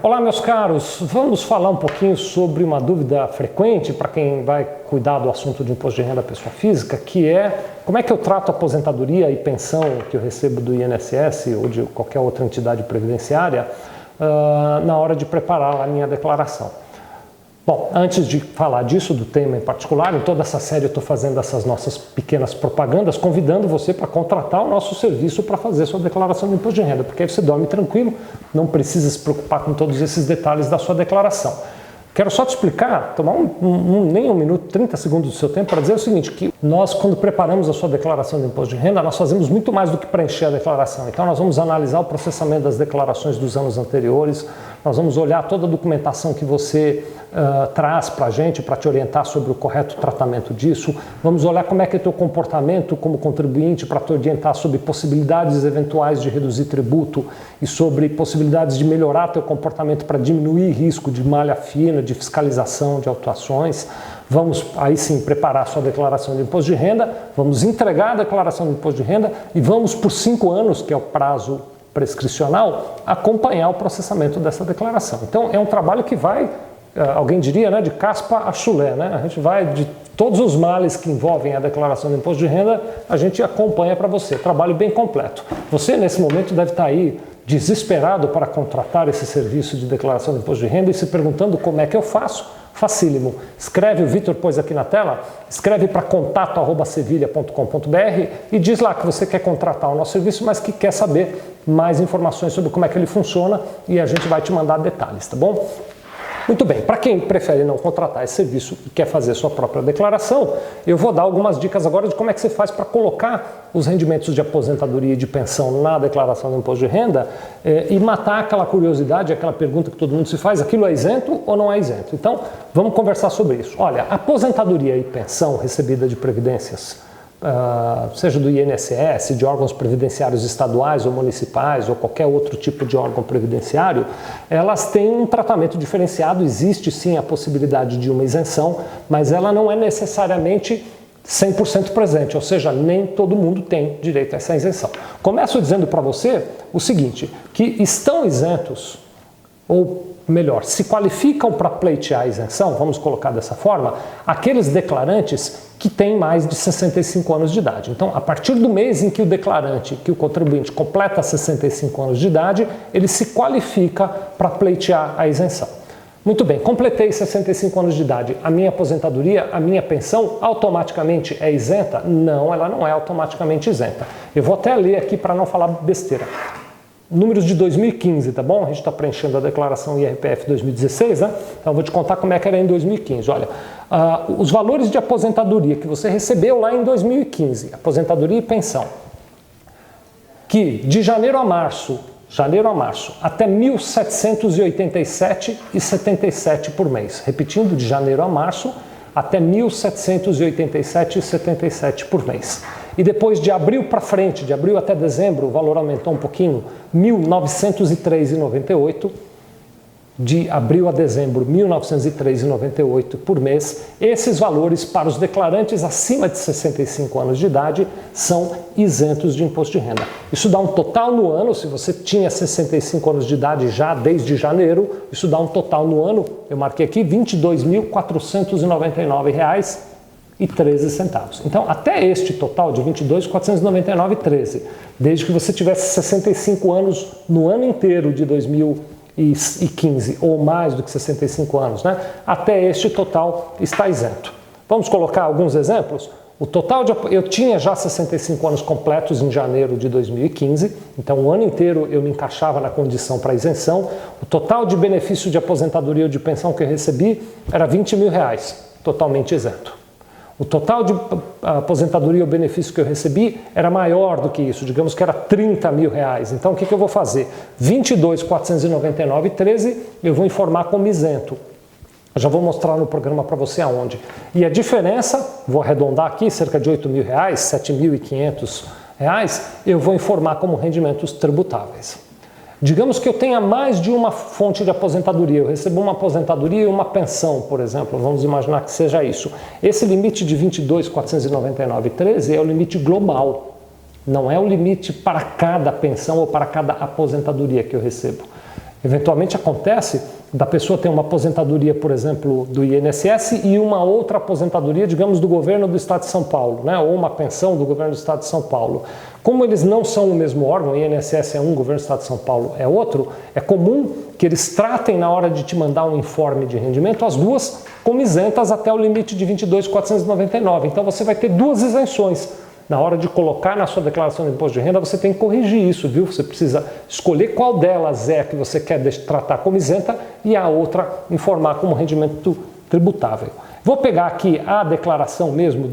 Olá, meus caros, vamos falar um pouquinho sobre uma dúvida frequente para quem vai cuidar do assunto de imposto de renda à pessoa física, que é como é que eu trato a aposentadoria e pensão que eu recebo do INSS ou de qualquer outra entidade previdenciária na hora de preparar a minha declaração. Bom, antes de falar disso, do tema em particular, em toda essa série eu estou fazendo essas nossas pequenas propagandas, convidando você para contratar o nosso serviço para fazer sua declaração de imposto de renda, porque aí você dorme tranquilo, não precisa se preocupar com todos esses detalhes da sua declaração. Quero só te explicar, tomar nem um minuto, 30 segundos do seu tempo para dizer o seguinte, que nós, quando preparamos a sua declaração de imposto de renda, nós fazemos muito mais do que preencher a declaração. Então, nós vamos analisar o processamento das declarações dos anos anteriores, nós vamos olhar toda a documentação que você traz para a gente, para te orientar sobre o correto tratamento disso, vamos olhar como é que é o teu comportamento como contribuinte para te orientar sobre possibilidades eventuais de reduzir tributo e sobre possibilidades de melhorar teu comportamento para diminuir risco de malha fina, de fiscalização, de autuações. Vamos aí sim preparar a sua declaração de imposto de renda, vamos entregar a declaração de imposto de renda e vamos por 5 anos, que é o prazo prescricional, acompanhar o processamento dessa declaração. Então é um trabalho que vai, alguém diria, né, de caspa a chulé, né? A gente vai de todos os males que envolvem a declaração de imposto de renda, a gente acompanha para você. Trabalho bem completo. Você nesse momento deve estar aí desesperado para contratar esse serviço de declaração de imposto de renda e se perguntando como é que eu faço. Facílimo. Escreve, o Vitor pôs aqui na tela, escreve para contato@sevilha.com.br e diz lá que você quer contratar o nosso serviço, mas que quer saber mais informações sobre como é que ele funciona e a gente vai te mandar detalhes, tá bom? Muito bem, para quem prefere não contratar esse serviço e quer fazer sua própria declaração, eu vou dar algumas dicas agora de como é que você faz para colocar os rendimentos de aposentadoria e de pensão na declaração do imposto de renda e matar aquela curiosidade, aquela pergunta que todo mundo se faz, aquilo é isento ou não é isento? Então, vamos conversar sobre isso. Olha, aposentadoria e pensão recebida de previdências, seja do INSS, de órgãos previdenciários estaduais ou municipais ou qualquer outro tipo de órgão previdenciário, elas têm um tratamento diferenciado, existe sim a possibilidade de uma isenção, mas ela não é necessariamente 100% presente, ou seja, nem todo mundo tem direito a essa isenção. Começo dizendo para você o seguinte, que estão isentos, ou melhor, se qualificam para pleitear a isenção, vamos colocar dessa forma, aqueles declarantes que têm mais de 65 anos de idade. Então, a partir do mês em que o declarante, que o contribuinte completa 65 anos de idade, ele se qualifica para pleitear a isenção. Muito bem, completei 65 anos de idade, a minha aposentadoria, a minha pensão automaticamente é isenta? Não, ela não é automaticamente isenta. Eu vou até ler aqui para não falar besteira. Números de 2015, tá bom? A gente está preenchendo a declaração IRPF 2016, né? Então eu vou te contar como é que era em 2015. Olha, os valores de aposentadoria que você recebeu lá em 2015, aposentadoria e pensão, que de janeiro a março, até R$ 1.787,77 por mês. Repetindo, de janeiro a março, até R$ 1.787,77 por mês. E depois de abril para frente, de abril até dezembro, o valor aumentou um pouquinho, R$ 1.903,98. De abril a dezembro, R$ 1.903,98 por mês. Esses valores para os declarantes acima de 65 anos de idade são isentos de imposto de renda. Isso dá um total no ano, se você tinha 65 anos de idade já desde janeiro, isso dá um total no ano, eu marquei aqui, R$ 22.499,13. Então, até este total de R$ 22.499,13, desde que você tivesse 65 anos no ano inteiro de 2015 ou mais do que 65 anos, né? Até este total está isento. Vamos colocar alguns exemplos? O total eu tinha já 65 anos completos em janeiro de 2015, então o ano inteiro eu me encaixava na condição para isenção. O total de benefício de aposentadoria ou de pensão que eu recebi era R$ 20 mil, totalmente isento. O total de aposentadoria ou benefício que eu recebi era maior do que isso, digamos que era R$ 30 mil. Então, o que eu vou fazer? R$ 22.499,13 eu vou informar como isento. Eu já vou mostrar no programa para você aonde. E a diferença, vou arredondar aqui, cerca de R$ 8 mil, R$ 7.500, eu vou informar como rendimentos tributáveis. Digamos que eu tenha mais de uma fonte de aposentadoria, eu recebo uma aposentadoria e uma pensão, por exemplo, vamos imaginar que seja isso. Esse limite de 22.499,13 é o limite global, não é o limite para cada pensão ou para cada aposentadoria que eu recebo. Eventualmente acontece da pessoa ter uma aposentadoria, por exemplo, do INSS e uma outra aposentadoria, digamos, do governo do Estado de São Paulo, né? Ou uma pensão do governo do Estado de São Paulo. Como eles não são o mesmo órgão, o INSS é um, o governo do Estado de São Paulo é outro, é comum que eles tratem na hora de te mandar um informe de rendimento as duas como isentas até o limite de 22.499. Então você vai ter duas isenções. Na hora de colocar na sua declaração de imposto de renda, você tem que corrigir isso, viu? Você precisa escolher qual delas é que você quer tratar como isenta e a outra informar como rendimento tributável. Vou pegar aqui a declaração mesmo,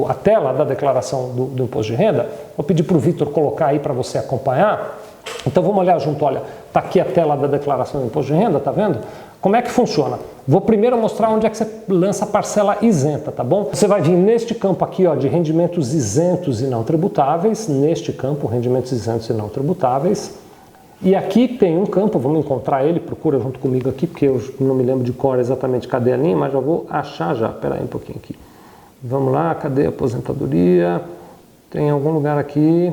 a tela da declaração do imposto de renda. Vou pedir para o Vitor colocar aí para você acompanhar. Então vamos olhar junto, olha, está aqui a tela da declaração do imposto de renda, tá vendo? Como é que funciona? Vou primeiro mostrar onde é que você lança a parcela isenta, tá bom? Você vai vir neste campo aqui, ó, de rendimentos isentos e não tributáveis, neste campo, rendimentos isentos e não tributáveis. E aqui tem um campo, vamos encontrar ele, procura junto comigo aqui, porque eu não me lembro de cor exatamente cadê a linha, mas já vou achar já. Espera aí um pouquinho aqui. Vamos lá, cadê a aposentadoria? Tem algum lugar aqui.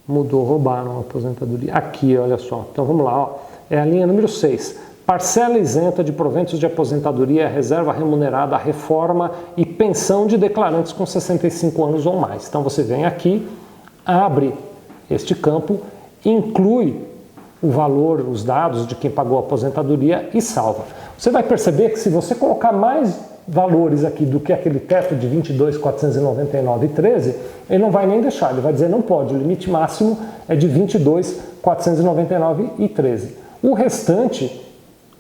Mudou, roubaram a aposentadoria. Aqui, olha só. Então vamos lá, ó. É a linha número 6. Parcela isenta de proventos de aposentadoria, reserva remunerada, reforma e pensão de declarantes com 65 anos ou mais. Então você vem aqui, abre este campo, inclui o valor, os dados de quem pagou a aposentadoria e salva. Você vai perceber que se você colocar mais valores aqui do que aquele teto de 22.499,13, ele não vai nem deixar, ele vai dizer não pode, o limite máximo é de 22.499,13. O restante,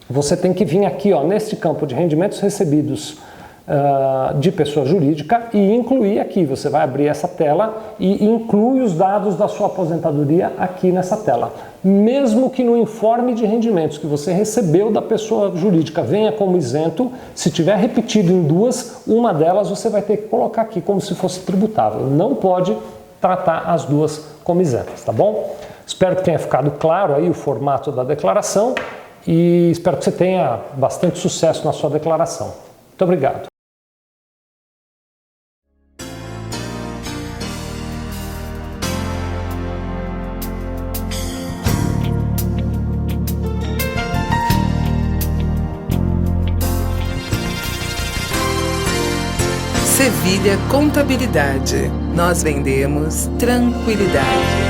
você tem que vir aqui, ó, neste campo de rendimentos recebidos de pessoa jurídica e incluir aqui. Você vai abrir essa tela e inclui os dados da sua aposentadoria aqui nessa tela. Mesmo que no informe de rendimentos que você recebeu da pessoa jurídica venha como isento, se tiver repetido em duas, uma delas você vai ter que colocar aqui como se fosse tributável. Não pode tratar as duas como isentas, tá bom? Espero que tenha ficado claro aí o formato da declaração e espero que você tenha bastante sucesso na sua declaração. Muito obrigado. Sevilha Contabilidade. Nós vendemos tranquilidade.